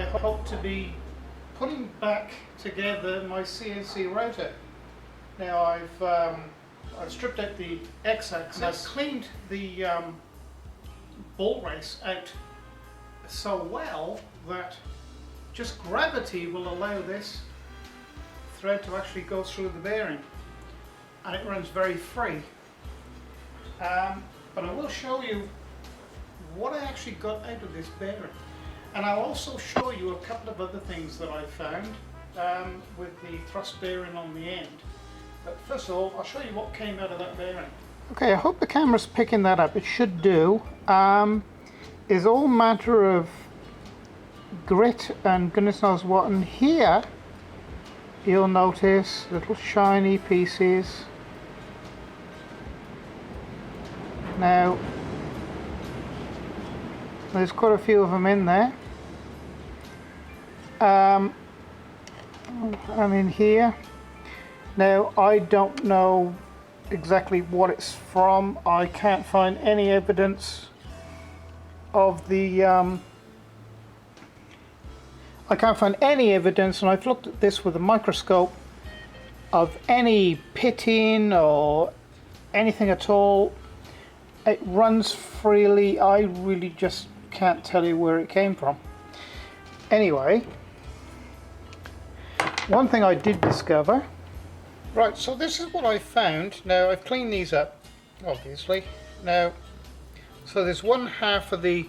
hope to be putting back together my CNC router. Now I've stripped out the X-axis, I've cleaned the ball race out so well that just gravity will allow this thread to actually go through the bearing, and it runs very free. But I will show you what I actually got out of this bearing, and I'll also show you a couple of other things that I found with the thrust bearing on the end. But first of all, I'll show you what came out of that bearing. Okay, I hope the camera's picking that up. It should do. It's all matter of grit and goodness knows what, and here you'll notice little shiny pieces. Now there's quite a few of them in there, and in here. Now I don't know exactly what it's from. I can't find any evidence of the I can't find any evidence, and I've looked at this with a microscope, of any pitting or anything at all. It runs freely. I really just can't tell you where it came from. Anyway, one thing I did discover. Right, so this is what I found. Now I've cleaned these up, obviously. Now, so there's one half of the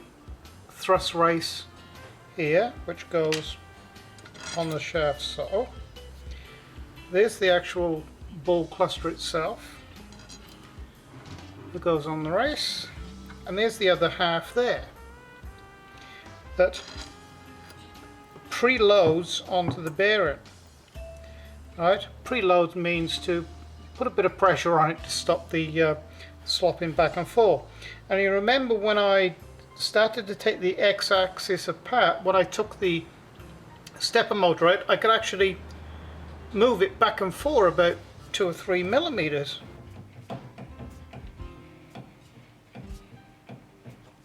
thrust race here, which goes on the shaft. So there's the actual ball cluster itself that goes on the race, and there's the other half there that preloads onto the bearing. Right, preload means to put a bit of pressure on it to stop the slopping back and forth. And you remember when I started to take the X-axis apart, when I took the stepper motor out, I could actually move it back and forth about 2 or 3 millimeters.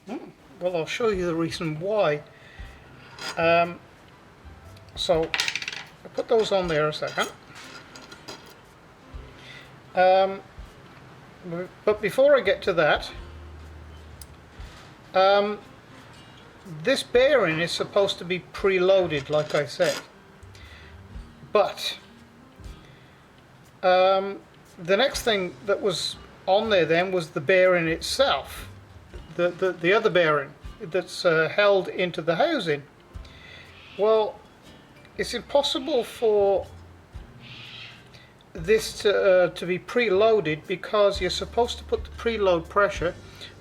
Well, I'll show you the reason why. So I'll put those on there a second. But before I get to that, this bearing is supposed to be preloaded, like I said. But the next thing that was on there then was the bearing itself, the other bearing that's held into the housing. Well, it's impossible for this to be preloaded, because you're supposed to put the preload pressure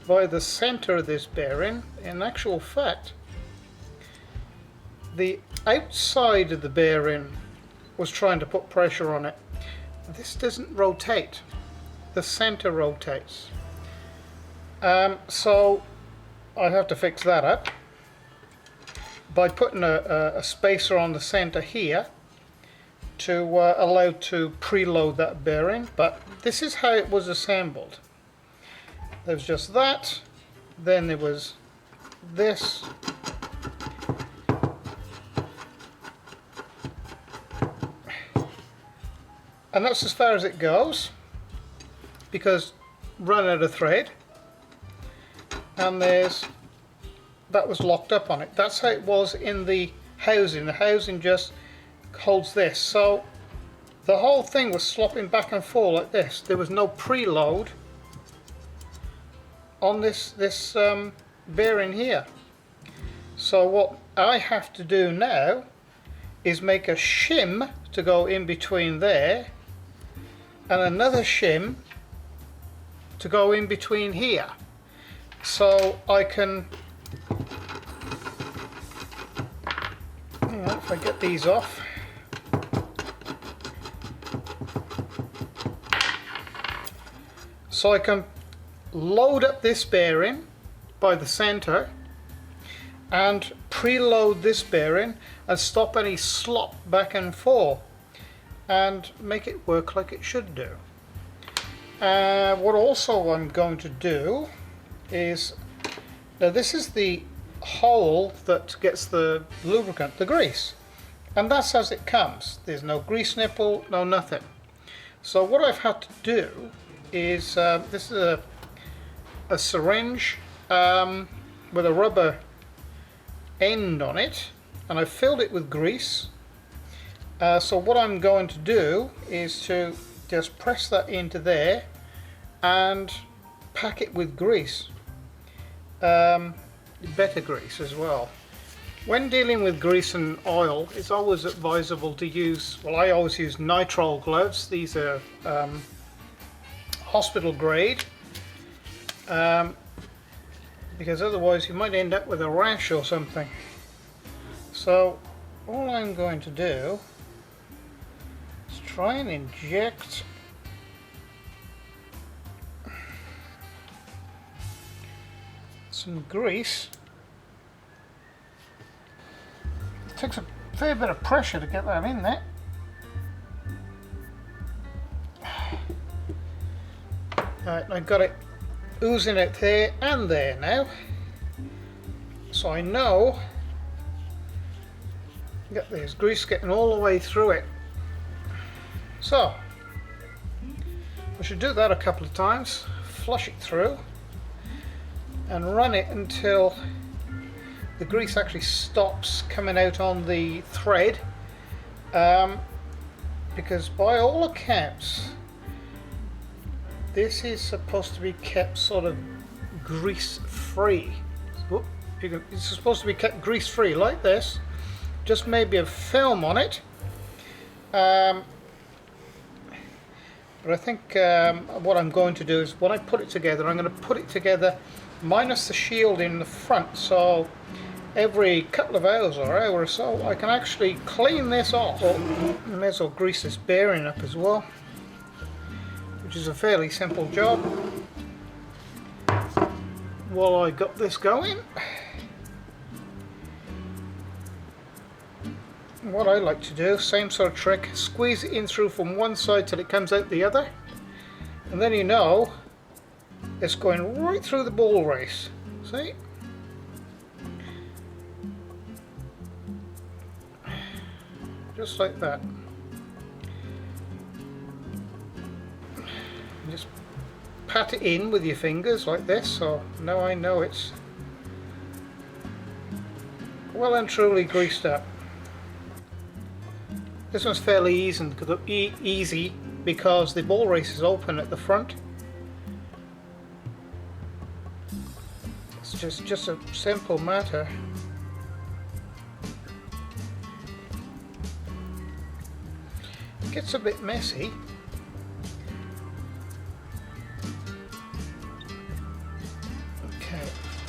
by the center of this bearing. In actual fact, the outside of the bearing was trying to put pressure on it. This doesn't rotate, the center rotates. So I have to fix that up by putting a spacer on the center here to allow to preload that bearing. But this is how it was assembled. There was just that, then there was this, and that's as far as it goes, because run out of thread, and there's that was locked up on it. That's how it was in the housing. The housing just holds this. So the whole thing was slopping back and forth like this. There was no preload on this bearing here. So what I have to do now is make a shim to go in between there, and another shim to go in between here, so I can, if I get these off, so I can load up this bearing by the center and preload this bearing and stop any slop back and forth and make it work like it should do. What also I'm going to do is, now this is the hole that gets the lubricant, the grease. And that's as it comes. There's no grease nipple, no nothing. So what I've had to do is, this is a syringe with a rubber end on it, and I've filled it with grease. So what I'm going to do is to just press that into there and pack it with grease, better grease as well. When dealing with grease and oil, it's always advisable to use, well, I always use nitrile gloves. These are hospital grade, because otherwise you might end up with a rash or something. So all I'm going to do is try and inject some grease. It takes a fair bit of pressure to get that in there. Right, I've got it oozing out there and there now, so I know there's grease getting all the way through it. So I should do that a couple of times, flush it through and run it until the grease actually stops coming out on the thread, because by all accounts this is supposed to be kept sort of grease free. It's supposed to be kept grease free like this, just maybe a film on it, but I think what I'm going to do is when I put it together, I'm going to put it together minus the shield in the front, so every couple of hours or hour or so I can actually clean this off. I may as well grease this bearing up as well, which is a fairly simple job. While I got this going, what I like to do, same sort of trick, squeeze it in through from one side till it comes out the other, and then you know it's going right through the ball race. See? Just like that. Just pat it in with your fingers like this, so now I know it's well and truly greased up. This one's fairly easy because the ball race is open at the front. It's just a simple matter. It gets a bit messy.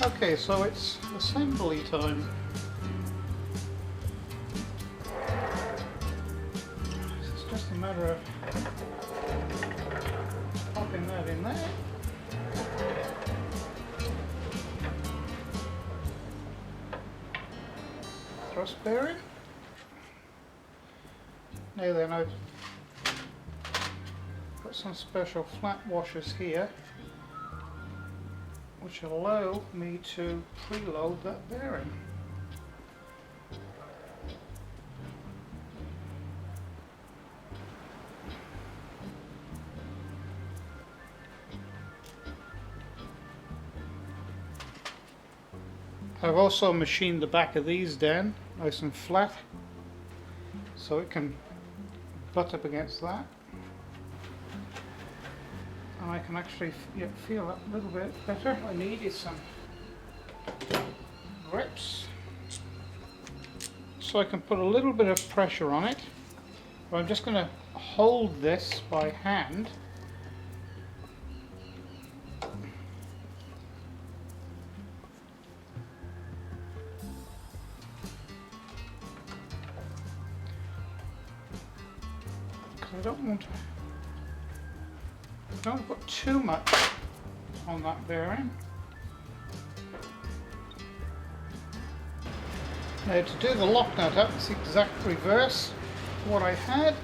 Okay, so it's assembly time. It's just a matter of popping that in there. Thrust bearing. Now then, I've got some special flat washers here which allow me to preload that bearing. I've also machined the back of these down nice and flat so it can butt up against that. And I can actually feel that a little bit better. I needed some grips, so I can put a little bit of pressure on it. But I'm just going to hold this by hand. Because I don't put too much on that bearing. Now to do the lock nut up, it's the exact reverse of what I had.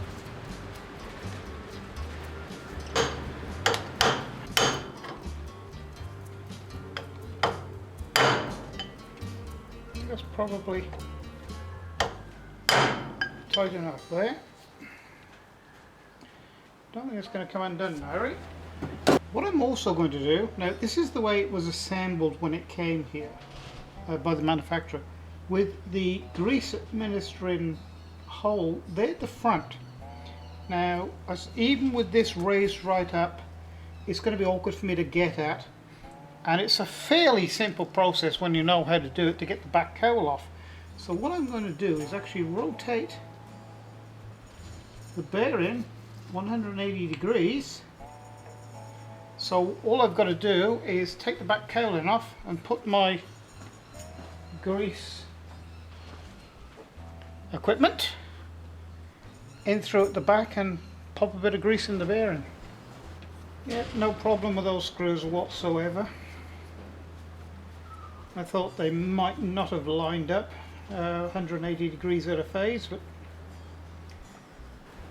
that's probably tight enough there. Don't think it's going to come undone now, right? What I'm also going to do, now this is the way it was assembled when it came here by the manufacturer, with the grease administering hole there at the front. Now, even with this raised right up, it's going to be awkward for me to get at, and it's a fairly simple process when you know how to do it to get the back cowl off. So what I'm going to do is actually rotate the bearing 180 degrees. So all I've got to do is take the back cowling off and put my grease equipment in through at the back and pop a bit of grease in the bearing. Yeah, no problem with those screws whatsoever. I thought they might not have lined up 180 degrees out of phase, but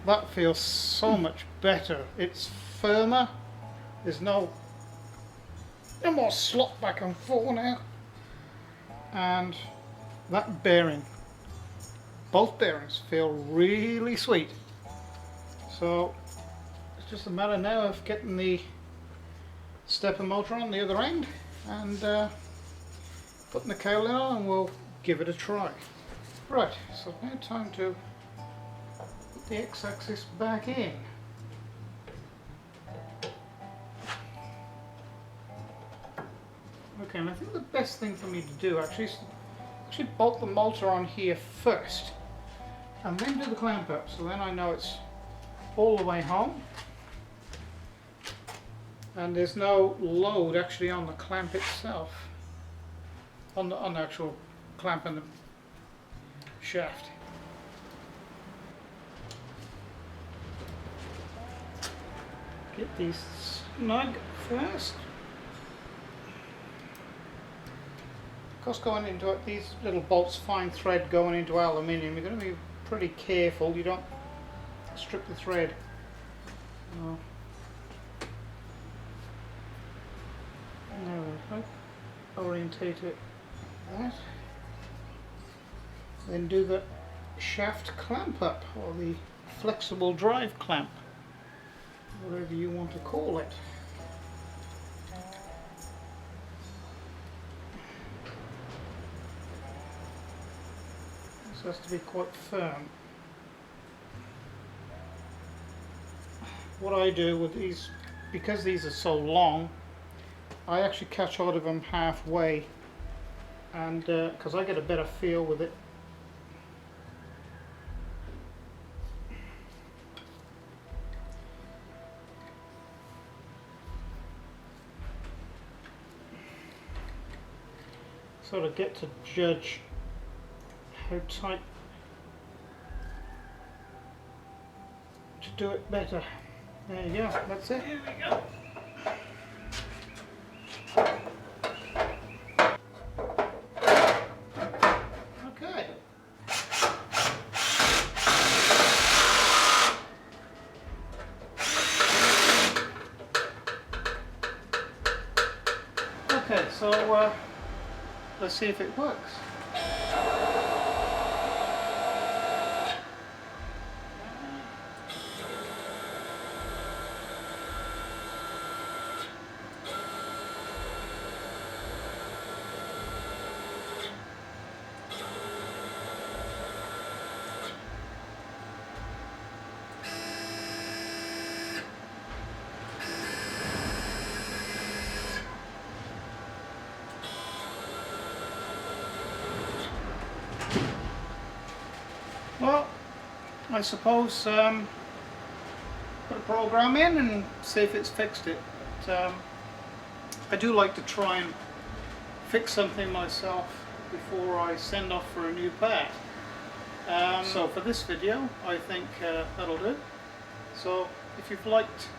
that feels so much better. It's firmer. There's no more slot back and forth now. And that bearing, both bearings feel really sweet. So it's just a matter now of getting the stepper motor on the other end and putting the cowling on, and we'll give it a try. Right, so now time to put the X-axis back in. Okay, and I think the best thing for me to do actually is bolt the motor on here first and then do the clamp up, so then I know it's all the way home and there's no load actually on the clamp itself, on the actual clamp and the shaft. Get these snug first. Of course, going into it, these little bolts, fine thread going into aluminium, you're going to be pretty careful you don't strip the thread. Now if I orientate it like that, then do the shaft clamp up, or the flexible drive clamp, whatever you want to call it. This has to be quite firm. What I do with these, because these are so long, I actually catch hold of them halfway, and because I get a better feel with it. Sort of get to judge how tight to do it better. There you go, that's it. Here we go. Okay. Okay, so let's see if it works. Well, I suppose put a program in and see if it's fixed it. But, I do like to try and fix something myself before I send off for a new part. So for this video, I think that'll do. So if you've liked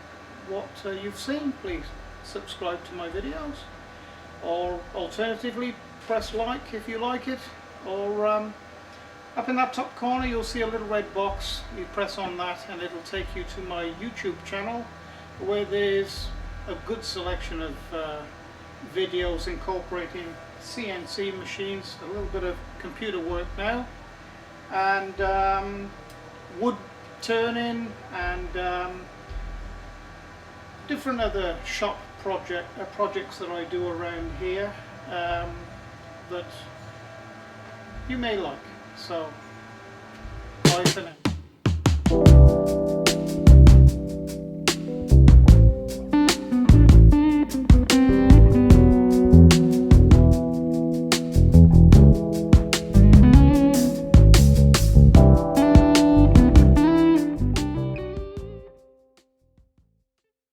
what you've seen, please subscribe to my videos, or alternatively press like if you like it, or up in that top corner you'll see a little red box. You press on that and it'll take you to my YouTube channel, where there's a good selection of videos incorporating CNC machines, a little bit of computer work now, and wood turning, and different other shop projects that I do around here that you may like. So, bye for now.